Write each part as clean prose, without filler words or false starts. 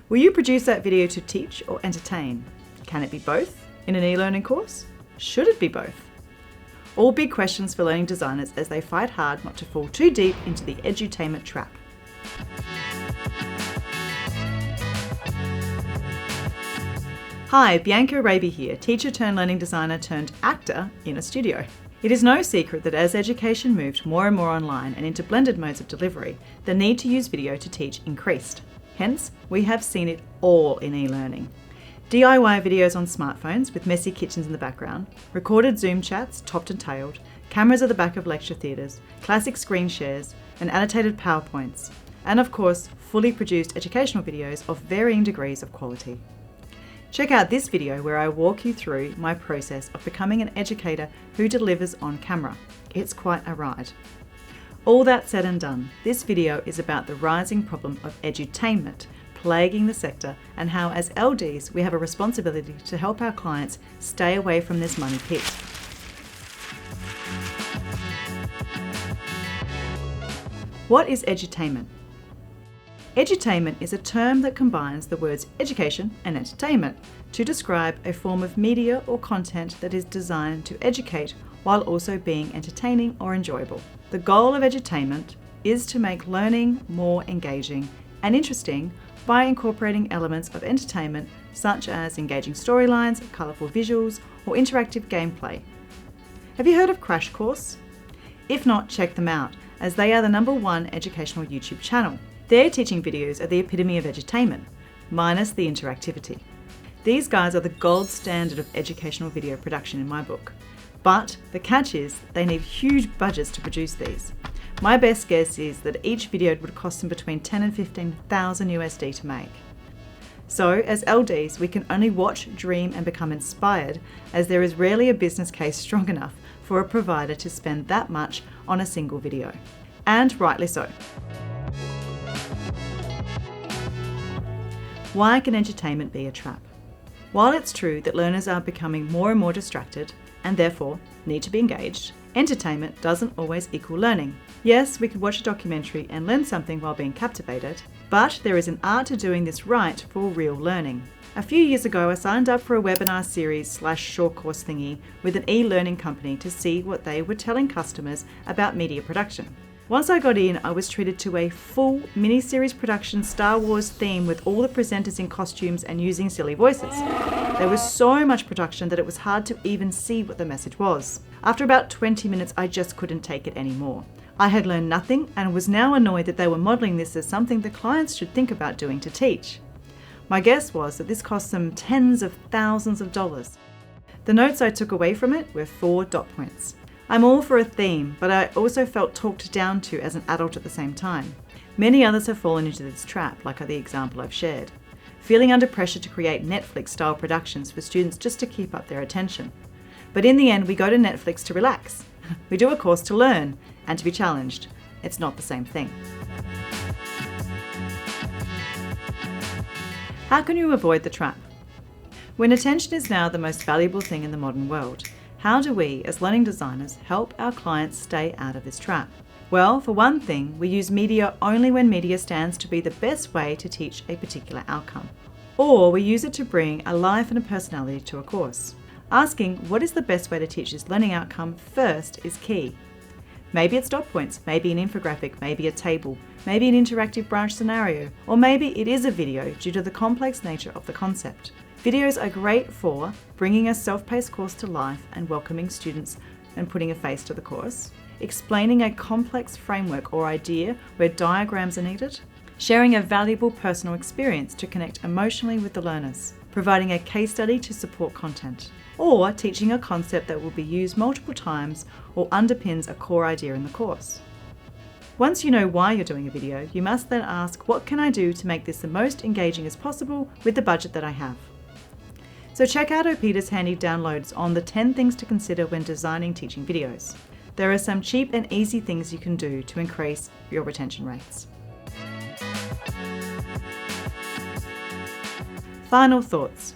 Will you produce that video to teach or entertain? Can it be both in an e-learning course? Should it be both? All big questions for learning designers as they fight hard not to fall too deep into the edutainment trap. Hi, Bianca Raby here, teacher turned learning designer turned actor in a studio. It is no secret that as education moved more and more online and into blended modes of delivery, the need to use video to teach increased. Hence, we have seen it all in e-learning. DIY videos on smartphones with messy kitchens in the background, recorded Zoom chats topped and tailed, cameras at the back of lecture theatres, classic screen shares, and annotated PowerPoints, and of course, fully produced educational videos of varying degrees of quality. Check out this video where I walk you through my process of becoming an educator who delivers on camera. It's quite a ride. All that said and done, this video is about the rising problem of edutainment plaguing the sector and how as LDs we have a responsibility to help our clients stay away from this money pit. What is edutainment? Edutainment is a term that combines the words education and entertainment to describe a form of media or content that is designed to educate while also being entertaining or enjoyable. The goal of edutainment is to make learning more engaging and interesting by incorporating elements of entertainment such as engaging storylines, colourful visuals, or interactive gameplay. Have you heard of Crash Course? If not, check them out, as they are the #1 educational YouTube channel. Their teaching videos are the epitome of edutainment, minus the interactivity. These guys are the gold standard of educational video production in my book. But the catch is they need huge budgets to produce these. My best guess is that each video would cost them between $10,000 and $15,000 USD to make. So as LDs, we can only watch, dream and become inspired, as there is rarely a business case strong enough for a provider to spend that much on a single video. And rightly so. Why can edutainment be a trap? While it's true that learners are becoming more and more distracted, and therefore need to be engaged, entertainment doesn't always equal learning. Yes, we could watch a documentary and learn something while being captivated, but there is an art to doing this right for real learning. A few years ago, I signed up for a webinar series / short course thingy with an e-learning company to see what they were telling customers about media production. Once I got in, I was treated to a full mini-series production Star Wars theme with all the presenters in costumes and using silly voices. There was so much production that it was hard to even see what the message was. After about 20 minutes, I just couldn't take it anymore. I had learned nothing and was now annoyed that they were modelling this as something the clients should think about doing to teach. My guess was that this cost them tens of thousands of dollars. The notes I took away from it were 4 dot points. I'm all for a theme, but I also felt talked down to as an adult at the same time. Many others have fallen into this trap, like the example I've shared. Feeling under pressure to create Netflix-style productions for students just to keep up their attention. But in the end, we go to Netflix to relax. We do a course to learn and to be challenged. It's not the same thing. How can you avoid the trap? When attention is now the most valuable thing in the modern world, how do we, as learning designers, help our clients stay out of this trap? Well, for one thing, we use media only when media stands to be the best way to teach a particular outcome. Or we use it to bring a life and a personality to a course. Asking what is the best way to teach this learning outcome first is key. Maybe it's dot points, maybe an infographic, maybe a table, maybe an interactive branch scenario, or maybe it is a video due to the complex nature of the concept. Videos are great for bringing a self-paced course to life and welcoming students and putting a face to the course, explaining a complex framework or idea where diagrams are needed, sharing a valuable personal experience to connect emotionally with the learners, providing a case study to support content, or teaching a concept that will be used multiple times or underpins a core idea in the course. Once you know why you're doing a video, you must then ask, what can I do to make this the most engaging as possible with the budget that I have? So check out Opita's handy downloads on the 10 things to consider when designing teaching videos. There are some cheap and easy things you can do to increase your retention rates. Final thoughts.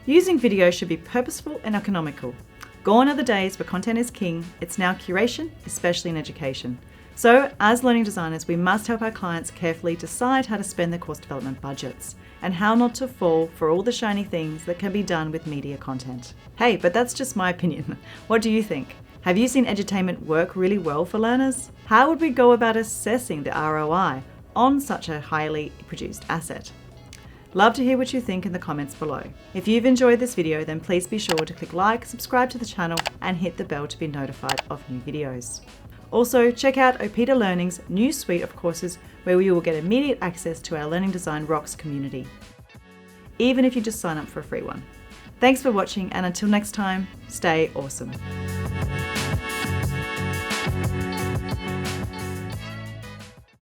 Using video should be purposeful and economical. Gone are the days where content is king. It's now curation, especially in education. So, as learning designers, we must help our clients carefully decide how to spend their course development budgets and how not to fall for all the shiny things that can be done with media content. Hey, but that's just my opinion. What do you think? Have you seen edutainment work really well for learners? How would we go about assessing the ROI on such a highly produced asset? Love to hear what you think in the comments below. If you've enjoyed this video, then please be sure to click like, subscribe to the channel, and hit the bell to be notified of new videos. Also, check out elearning's new suite of courses where you will get immediate access to our Learning Design Rocks community, even if you just sign up for a free one. Thanks for watching, and until next time, stay awesome.